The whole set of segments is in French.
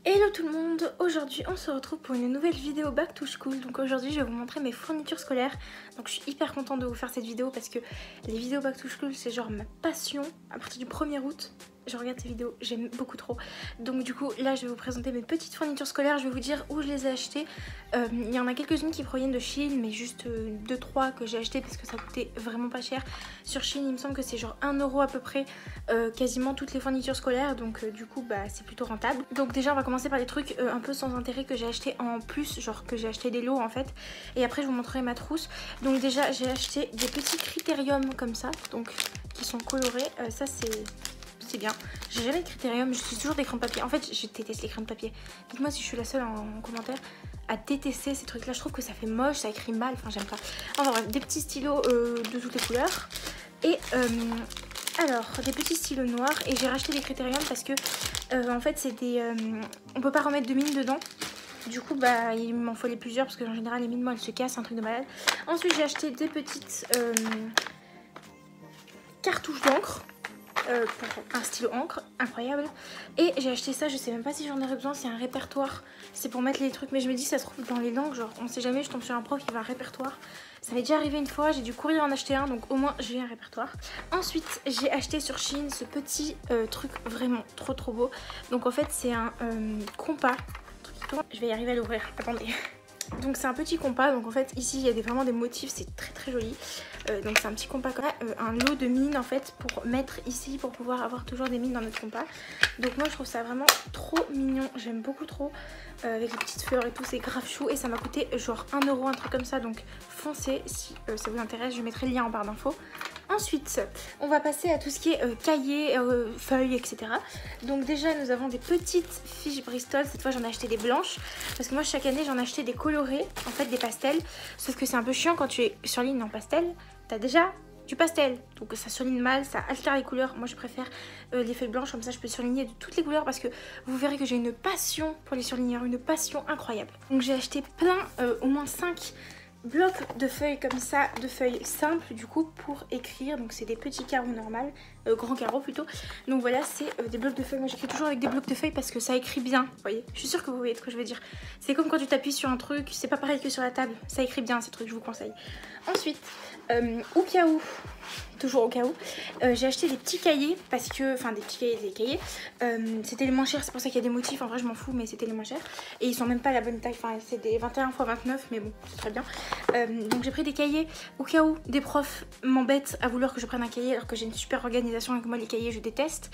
Hello tout le monde, aujourd'hui on se retrouve pour une nouvelle vidéo back to school. Donc aujourd'hui je vais vous montrer mes fournitures scolaires. Donc je suis hyper contente de vous faire cette vidéo parce que les vidéos back to school c'est genre ma passion. À partir du 1er août je regarde ces vidéos, j'aime beaucoup trop. Donc du coup là je vais vous présenter mes petites fournitures scolaires, je vais vous dire où je les ai achetées. Il y en a quelques-unes qui proviennent de Shein, mais juste 2-3 que j'ai achetées parce que ça coûtait vraiment pas cher. Sur Shein il me semble que c'est genre 1 € à peu près quasiment toutes les fournitures scolaires, donc du coup bah c'est plutôt rentable. Donc déjà on va commencer par les trucs un peu sans intérêt que j'ai acheté en plus, genre que j'ai acheté des lots en fait, et après je vous montrerai ma trousse. Donc déjà j'ai acheté des petits critériums comme ça, donc qui sont colorés, ça c'est bien. J'ai jamais de critérium, j'utilise toujours des crayons de papier. En fait je déteste les crayons de papier, dites-moi si je suis la seule en commentaire à détester ces trucs là, je trouve que ça fait moche, ça écrit mal, enfin j'aime pas. Enfin bref, des petits stylos de toutes les couleurs et alors des petits stylos noirs, et j'ai racheté des critériums parce que en fait c'est des on peut pas remettre de mine dedans. Du coup bah il m'en fallait plusieurs parce que en général les mines moi elles se cassent, un truc de malade. Ensuite j'ai acheté des petites cartouches d'encre pour un stylo encre, incroyable. Et j'ai acheté ça, je sais même pas si j'en aurais besoin, c'est un répertoire, c'est pour mettre les trucs, mais je me dis ça se trouve dans les langues, genre on sait jamais, je tombe sur un prof qui veut un répertoire. Ça m'est déjà arrivé une fois, j'ai dû courir en acheter un, donc au moins j'ai un répertoire. Ensuite j'ai acheté sur Shein ce petit truc vraiment trop beau. Donc en fait c'est un compas, je vais y arriver à l'ouvrir, attendez. Donc c'est un petit compas, donc en fait ici il y a vraiment des motifs, c'est très joli. Donc c'est un petit compas comme ça, un lot de mines en fait pour mettre ici pour pouvoir avoir toujours des mines dans notre compas. Donc moi je trouve ça vraiment trop mignon, j'aime beaucoup trop, avec les petites fleurs et tout, c'est grave chou, et ça m'a coûté genre 1 €, un truc comme ça, donc foncez si ça vous intéresse, je mettrai le lien en barre d'infos. Ensuite, on va passer à tout ce qui est cahiers, feuilles, etc. Donc déjà, nous avons des petites fiches Bristol. Cette fois, j'en ai acheté des blanches. Parce que moi, chaque année, j'en achetais des colorés, en fait, des pastels. Sauf que c'est un peu chiant quand tu surlignes en pastel. T'as déjà du pastel. Donc ça surligne mal, ça altère les couleurs. Moi, je préfère les feuilles blanches. Comme ça, je peux surligner de toutes les couleurs. Parce que vous verrez que j'ai une passion pour les surligneurs. Une passion incroyable. Donc j'ai acheté plein, au moins 5 blocs de feuilles comme ça, de feuilles simples du coup pour écrire. Donc c'est des petits carreaux normaux, grands carreaux plutôt. Donc voilà, c'est des blocs de feuilles. Moi j'écris toujours avec des blocs de feuilles parce que ça écrit bien, vous voyez. Je suis sûre que vous voyez ce que je veux dire. C'est comme quand tu t'appuies sur un truc, c'est pas pareil que sur la table. Ça écrit bien ces trucs, je vous conseille. Ensuite, au cas où, toujours au cas où, j'ai acheté des petits cahiers parce que, enfin des cahiers, c'était les moins chers, c'est pour ça qu'il y a des motifs, en vrai je m'en fous, mais c'était les moins chers. Et ils sont même pas la bonne taille, enfin c'est des 21 x 29, mais bon, c'est très bien. Donc j'ai pris des cahiers au cas où des profs m'embêtent à vouloir que je prenne un cahier alors que j'ai une super organisation avec moi. Les cahiers je déteste.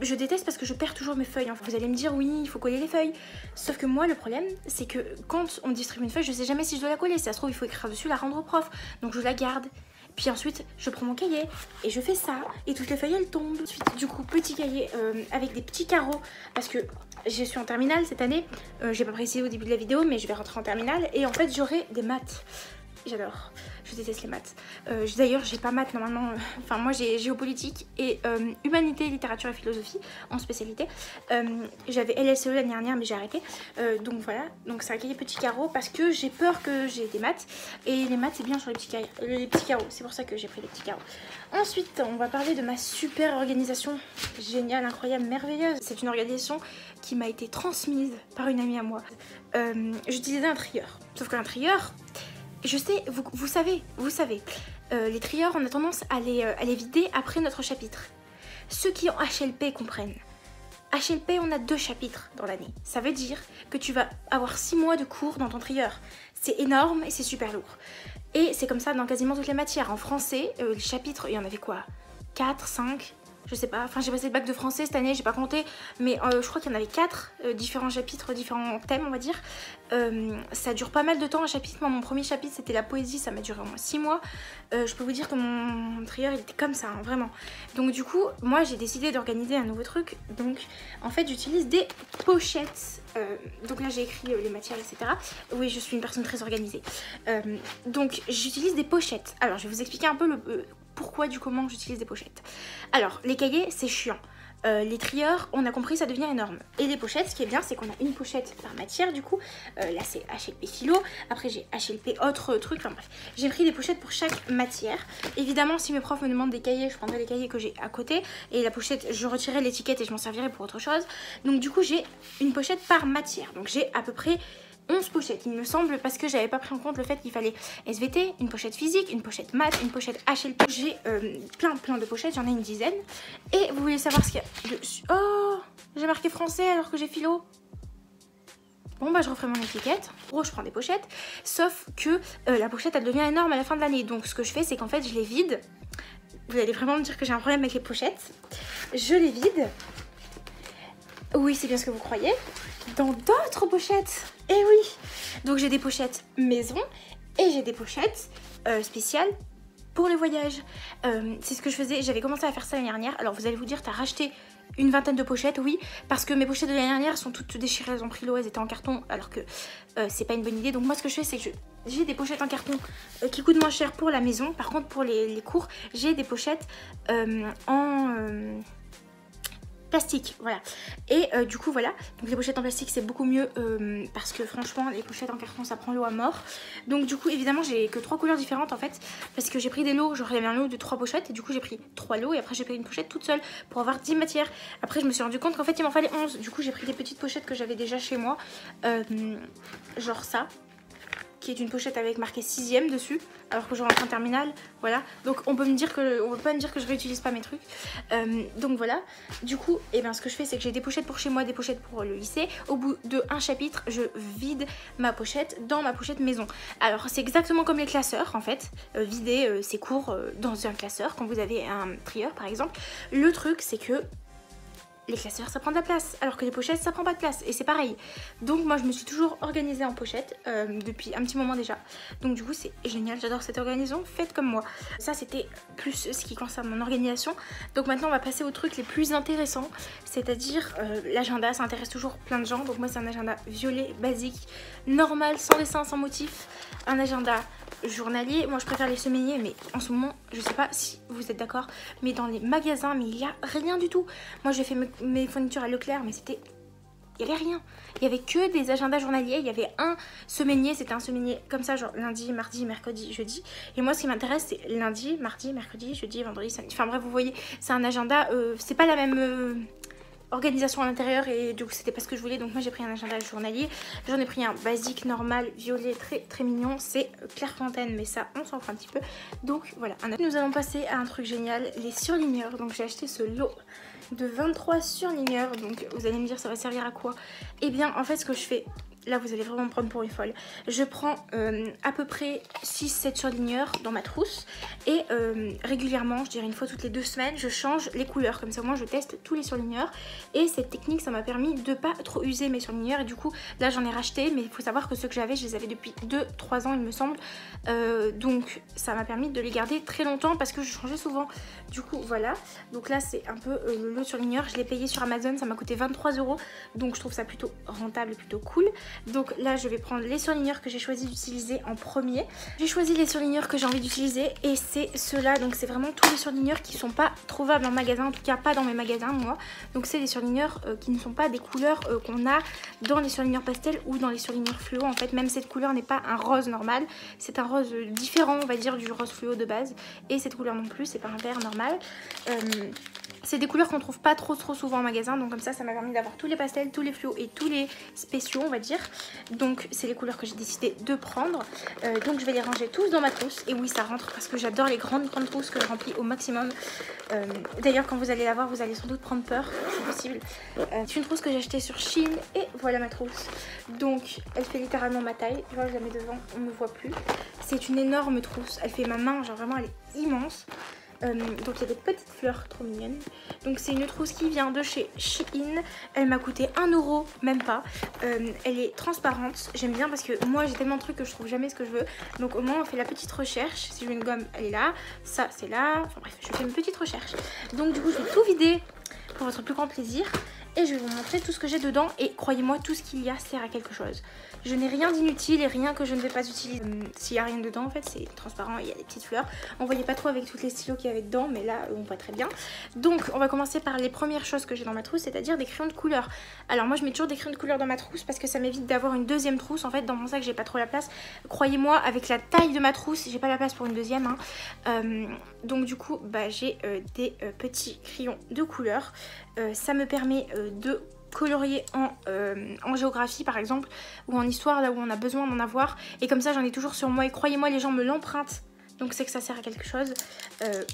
Je déteste parce que je perds toujours mes feuilles. Vous allez me dire oui, il faut coller les feuilles. Sauf que moi le problème c'est que quand on me distribue une feuille, je sais jamais si je dois la coller. Si ça se trouve il faut écrire dessus, la rendre au prof. Donc je la garde. Puis ensuite je prends mon cahier et je fais ça et toutes les feuilles elles tombent. Ensuite du coup petit cahier avec des petits carreaux parce que je suis en terminale cette année. J'ai pas précisé au début de la vidéo mais je vais rentrer en terminale et en fait j'aurai des maths. J'adore, je déteste les maths. D'ailleurs j'ai pas maths normalement, enfin moi j'ai géopolitique et humanité, littérature et philosophie en spécialité. J'avais LSE l'année dernière mais j'ai arrêté. Donc voilà, donc c'est un cahier petit carreau parce que j'ai peur que j'ai des maths. Et les maths c'est bien sur les petits carreaux, c'est pour ça que j'ai pris les petits carreaux. Ensuite on va parler de ma super organisation, géniale, incroyable, merveilleuse. C'est une organisation qui m'a été transmise par une amie à moi. J'utilisais un trieur, sauf qu'un trieur... Je sais, vous savez, les trieurs on a tendance à les vider après notre chapitre. Ceux qui ont HLP comprennent. HLP on a 2 chapitres dans l'année. Ça veut dire que tu vas avoir 6 mois de cours dans ton trieur. C'est énorme et c'est super lourd. Et c'est comme ça dans quasiment toutes les matières. En français, les chapitres, il y en avait quoi, 4, 5 ? Je sais pas, enfin j'ai passé le bac de français cette année, j'ai pas compté, mais je crois qu'il y en avait 4 différents chapitres, différents thèmes on va dire. Ça dure pas mal de temps un chapitre. Moi mon premier chapitre c'était la poésie, ça m'a duré au moins 6 mois. Je peux vous dire que mon trieur il était comme ça, hein, vraiment. Donc du coup moi j'ai décidé d'organiser un nouveau truc. Donc en fait j'utilise des pochettes. Donc là j'ai écrit les matières etc. Oui je suis une personne très organisée. Donc j'utilise des pochettes. Alors je vais vous expliquer un peu le pourquoi du comment j'utilise des pochettes. Alors les cahiers c'est chiant. les trieurs, on a compris, ça devient énorme. Et les pochettes, ce qui est bien, c'est qu'on a une pochette par matière du coup. Là c'est HLP philo, après j'ai HLP autre truc, enfin bref. J'ai pris des pochettes pour chaque matière. Évidemment, si mes profs me demandent des cahiers, je prendrai les cahiers que j'ai à côté. Et la pochette, je retirerai l'étiquette et je m'en servirai pour autre chose. Donc du coup, j'ai une pochette par matière. Donc j'ai à peu près 11 pochettes, il me semble, parce que j'avais pas pris en compte le fait qu'il fallait SVT, une pochette physique, une pochette maths, une pochette HLP. J'ai plein de pochettes, j'en ai une dizaine. Et vous voulez savoir ce qu'il y a dessus? Oh, j'ai marqué français alors que j'ai philo. Bon bah je referai mon étiquette. En gros je prends des pochettes, sauf que la pochette elle devient énorme à la fin de l'année. Donc ce que je fais c'est qu'en fait je les vide. Vous allez vraiment me dire que j'ai un problème avec les pochettes. Je les vide. Oui, c'est bien ce que vous croyez. Dans d'autres pochettes. Eh oui. Donc j'ai des pochettes maison et j'ai des pochettes spéciales pour les voyages. C'est ce que je faisais. J'avais commencé à faire ça l'année dernière. Alors vous allez vous dire, t'as racheté une vingtaine de pochettes, oui, parce que mes pochettes de l'année dernière sont toutes déchirées, elles ont pris l'eau, elles étaient en carton, alors que c'est pas une bonne idée. Donc moi ce que je fais c'est que j'ai des pochettes en carton qui coûtent moins cher pour la maison. Par contre pour les cours, j'ai des pochettes en plastique, voilà. Et du coup voilà, donc les pochettes en plastique c'est beaucoup mieux parce que franchement les pochettes en carton ça prend l'eau à mort. Donc du coup évidemment j'ai que 3 couleurs différentes en fait, parce que j'ai pris des lots, genre il y avait un lot de 3 pochettes et du coup j'ai pris 3 lots et après j'ai pris une pochette toute seule pour avoir 10 matières. Après je me suis rendu compte qu'en fait il m'en fallait 11, du coup j'ai pris des petites pochettes que j'avais déjà chez moi, genre ça, qui est une pochette avec marqué 6ème dessus, alors que je rentre en terminale, voilà. Donc on peut pas me dire que je réutilise pas mes trucs. Donc voilà. Du coup, et ben ce que je fais, c'est que j'ai des pochettes pour chez moi, des pochettes pour le lycée. Au bout de un chapitre, je vide ma pochette dans ma pochette maison. Alors c'est exactement comme les classeurs en fait. Vider ses cours dans un classeur quand vous avez un trieur par exemple. Le truc, c'est que les classeurs ça prend de la place, alors que les pochettes ça prend pas de place, et c'est pareil. Donc moi je me suis toujours organisée en pochette depuis un petit moment déjà. Donc du coup c'est génial, j'adore cette organisation, faites comme moi. Ça c'était plus ce qui concerne mon organisation. Donc maintenant on va passer aux trucs les plus intéressants, c'est-à-dire l'agenda. Ça intéresse toujours plein de gens. Donc moi c'est un agenda violet, basique, normal, sans dessin, sans motif. Un agenda journalier, moi je préfère les semainiers, mais en ce moment je sais pas si vous êtes d'accord, mais dans les magasins mais il y a rien du tout. Moi j'ai fait mes fournitures à Leclerc, mais c'était, il y avait rien, il y avait que des agendas journaliers. Il y avait un semainier, c'était un semainier comme ça, genre lundi, mardi, mercredi, jeudi. Et moi ce qui m'intéresse c'est lundi, mardi, mercredi, jeudi, vendredi, samedi. Enfin bref, vous voyez, c'est un agenda, c'est pas la même organisation à l'intérieur, et du coup c'était pas ce que je voulais. Donc moi j'ai pris un agenda journalier, j'en ai pris un basique normal violet très mignon, c'est Clairefontaine, mais ça on s'en fout un petit peu. Donc voilà, nous allons passer à un truc génial, les surligneurs. Donc j'ai acheté ce lot de 23 surligneurs. Donc vous allez me dire ça va servir à quoi? Et bien en fait ce que je fais, là vous allez vraiment me prendre pour une folle, je prends à peu près 6-7 surligneurs dans ma trousse, et régulièrement, je dirais une fois toutes les 2 semaines, je change les couleurs. Comme ça moi je teste tous les surligneurs, et cette technique ça m'a permis de pas trop user mes surligneurs. Et du coup là j'en ai racheté, mais il faut savoir que ceux que j'avais, je les avais depuis 2-3 ans il me semble, donc ça m'a permis de les garder très longtemps parce que je changeais souvent. Du coup voilà, donc là c'est un peu le lot de surligneurs, je l'ai payé sur Amazon, ça m'a coûté 23 €, donc je trouve ça plutôt rentable et plutôt cool. Donc là je vais prendre les surligneurs que j'ai choisi d'utiliser en premier. J'ai choisi les surligneurs que j'ai envie d'utiliser, et c'est ceux-là. Donc c'est vraiment tous les surligneurs qui sont pas trouvables en magasin, en tout cas pas dans mes magasins moi. Donc c'est les surligneurs qui ne sont pas des couleurs qu'on a dans les surligneurs pastel ou dans les surligneurs fluo. En fait même cette couleur n'est pas un rose normal, c'est un rose différent on va dire du rose fluo de base, et cette couleur non plus c'est pas un vert normal. C'est des couleurs qu'on trouve pas trop souvent en magasin, donc comme ça m'a permis d'avoir tous les pastels, tous les fluos et tous les spéciaux on va dire. Donc c'est les couleurs que j'ai décidé de prendre. Donc je vais les ranger tous dans ma trousse, et oui ça rentre parce que j'adore les grandes trousses que je remplis au maximum. D'ailleurs quand vous allez la voir vous allez sans doute prendre peur, c'est possible. C'est une trousse que j'ai achetée sur Shein, et voilà ma trousse. Donc elle fait littéralement ma taille, tu vois, je la mets devant, on ne voit plus. C'est une énorme trousse, elle fait ma main, genre vraiment elle est immense. Donc il y a des petites fleurs trop mignonnes. Donc c'est une trousse qui vient de chez Shein. Elle m'a coûté 1 €, même pas. Elle est transparente, j'aime bien parce que moi j'ai tellement de trucs que je trouve jamais ce que je veux. Donc au moins on fait la petite recherche. Si je veux une gomme elle est là, ça c'est là. Enfin bref, je fais une petite recherche. Donc du coup je vais tout vider pour votre plus grand plaisir. et je vais vous montrer tout ce que j'ai dedans. Et croyez-moi, tout ce qu'il y a sert à quelque chose. Je n'ai rien d'inutile et rien que je ne vais pas utiliser. S'il n'y a rien dedans, en fait, c'est transparent et il y a des petites fleurs. On voyait pas trop avec toutes les stylos qu'il y avait dedans, mais là, on voit très bien. Donc, on va commencer par les premières choses que j'ai dans ma trousse, c'est-à-dire des crayons de couleur. Alors, moi, je mets toujours des crayons de couleur dans ma trousse parce que ça m'évite d'avoir une deuxième trousse. En fait, dans mon sac, j'ai pas trop la place. Croyez-moi, avec la taille de ma trousse, j'ai pas la place pour une deuxième. Hein. Donc, du coup, bah, j'ai des petits crayons de couleur. Ça me permet de colorier en géographie par exemple, ou en histoire, là où on a besoin d'en avoir, et comme ça j'en ai toujours sur moi, et croyez-moi, les gens me l'empruntent, donc c'est que ça sert à quelque chose.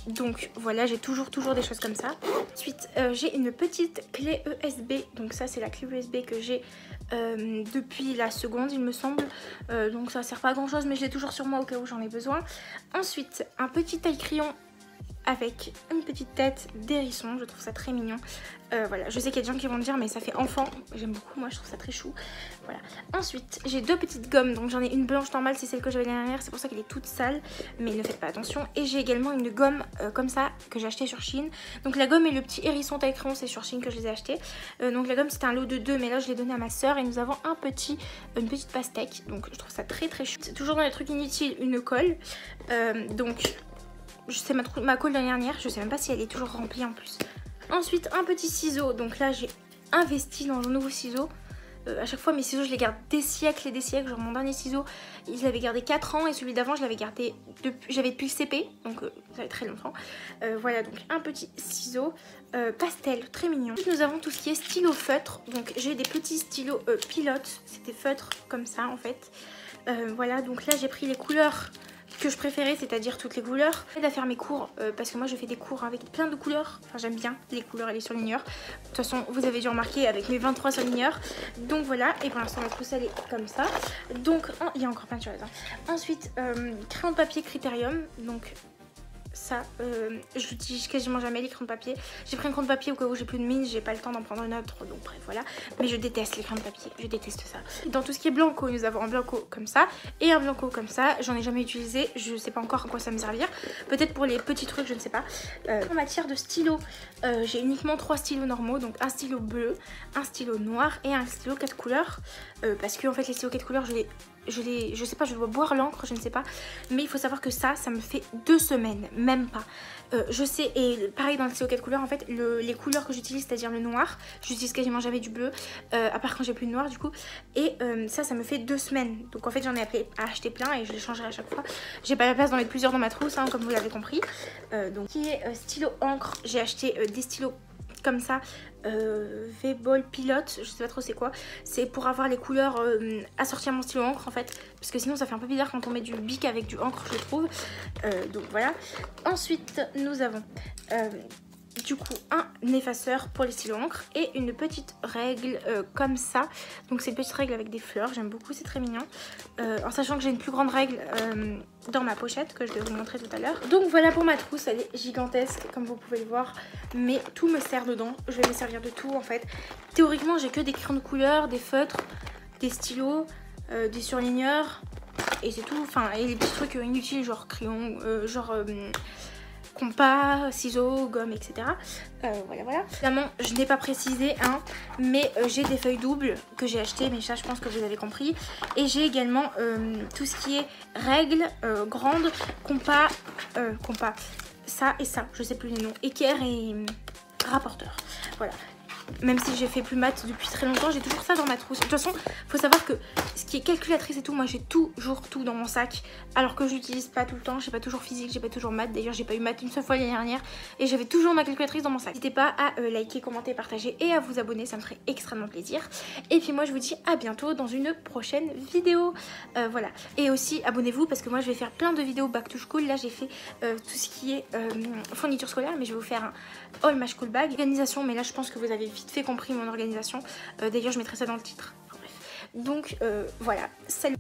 Donc voilà, j'ai toujours des choses comme ça. Ensuite j'ai une petite clé USB, donc ça c'est la clé USB que j'ai depuis la seconde il me semble, donc ça sert pas à grand chose, mais je l'ai toujours sur moi au cas où j'en ai besoin. Ensuite un petit taille-crayon avec une petite tête d'hérisson, je trouve ça très mignon. Voilà, je sais qu'il y a des gens qui vont me dire mais ça fait enfant, j'aime beaucoup, moi je trouve ça très chou. Voilà. Ensuite j'ai deux petites gommes, donc j'en ai une blanche normale, c'est celle que j'avais l'année dernière, c'est pour ça qu'elle est toute sale, mais ne faites pas attention. Et j'ai également une gomme comme ça que j'ai acheté sur Shein. Donc la gomme et le petit hérisson taille crayon, c'est sur Shein que je les ai achetés. Donc la gomme c'était un lot de 2, mais là je l'ai donné à ma soeur et nous avons une petite pastèque, donc je trouve ça très chou. Toujours dans les trucs inutiles, une colle, donc c'est ma colle de l'année dernière, je sais même pas si elle est toujours remplie en plus. Ensuite un petit ciseau, donc là j'ai investi dans un nouveau ciseau. À chaque fois mes ciseaux je les garde des siècles et des siècles, genre mon dernier ciseau je l'avais gardé 4 ans et celui d'avant je l'avais gardé j'avais depuis le CP, donc ça fait très longtemps. Voilà, donc un petit ciseau pastel très mignon. Ensuite nous avons tout ce qui est stylo feutre, donc j'ai des petits stylos pilotes, c'est des feutres comme ça en fait. Voilà, donc là j'ai pris les couleurs que je préférais, c'est-à-dire toutes les couleurs. J'aide à faire mes cours parce que moi je fais des cours avec plein de couleurs. Enfin j'aime bien les couleurs et les surligneurs. De toute façon vous avez dû remarquer avec mes 23 surligneurs. Donc voilà, et pour l'instant la trousse elle est comme ça. Donc il y a encore plein de choses. Hein. Ensuite crayon de papier Critérium. Donc ça je l'utilise quasiment jamais les crayons de papier. J'ai pris un crayon de papier au cas où j'ai plus de mine, j'ai pas le temps d'en prendre un autre, donc bref voilà. Mais je déteste les crayons de papier, je déteste ça. Dans tout ce qui est blanco, nous avons un blanco comme ça et un blanco comme ça. J'en ai jamais utilisé, je sais pas encore à quoi ça me servir. Peut-être pour les petits trucs, je ne sais pas. En matière de stylo, j'ai uniquement 3 stylos normaux, donc un stylo bleu, un stylo noir et un stylo 4 couleurs. Parce que en fait les stylos 4 couleurs je sais pas, je dois boire l'encre, je ne sais pas, mais il faut savoir que ça me fait 2 semaines, même pas. Je sais, et pareil dans le stylo 4 couleurs, en fait, les couleurs que j'utilise, c'est-à-dire le noir, j'utilise quasiment jamais du bleu, à part quand j'ai plus de noir du coup, et ça me fait 2 semaines. Donc en fait, j'en ai à acheter plein et je les changerai à chaque fois. J'ai pas la place d'en mettre plusieurs dans ma trousse, hein, comme vous l'avez compris. Donc, qui est stylo encre, j'ai acheté des stylos comme ça, V-Ball Pilote, je sais pas trop c'est quoi, c'est pour avoir les couleurs assorties à mon stylo encre en fait, parce que sinon ça fait un peu bizarre quand on met du bic avec du encre je trouve. Donc voilà. Ensuite nous avons du coup un effaceur pour les stylos encre et une petite règle comme ça. Donc c'est une petite règle avec des fleurs, j'aime beaucoup, c'est très mignon. En sachant que j'ai une plus grande règle dans ma pochette que je vais vous montrer tout à l'heure. Donc voilà pour ma trousse, elle est gigantesque comme vous pouvez le voir, mais tout me sert dedans, je vais me servir de tout en fait. Théoriquement j'ai que des crayons de couleur, des feutres, des stylos, des surligneurs et c'est tout. Enfin et les petits trucs inutiles genre crayons, compas, ciseaux, gomme, etc. Voilà. Évidemment, je n'ai pas précisé, hein, mais j'ai des feuilles doubles que j'ai achetées, mais ça, je pense que vous avez compris. Et j'ai également tout ce qui est règles grandes, compas, ça et ça, je sais plus les noms, équerre et rapporteur. Voilà. Même si j'ai fait plus maths depuis très longtemps, j'ai toujours ça dans ma trousse. De toute façon, faut savoir que ce qui est calculatrice et tout, moi j'ai toujours tout dans mon sac. Alors que je l'utilise pas tout le temps, j'ai pas toujours physique, j'ai pas toujours maths. D'ailleurs, j'ai pas eu maths une seule fois l'année dernière. Et j'avais toujours ma calculatrice dans mon sac. N'hésitez pas à liker, commenter, partager et à vous abonner, ça me ferait extrêmement plaisir. Et puis moi je vous dis à bientôt dans une prochaine vidéo. Voilà. Et aussi abonnez-vous parce que moi je vais faire plein de vidéos back to school. Là j'ai fait tout ce qui est fourniture scolaire, mais je vais vous faire un haul my school bag. Organisation, mais là je pense que vous avez vite fait compris mon organisation. D'ailleurs je mettrai ça dans le titre. Bref. Donc voilà, salut.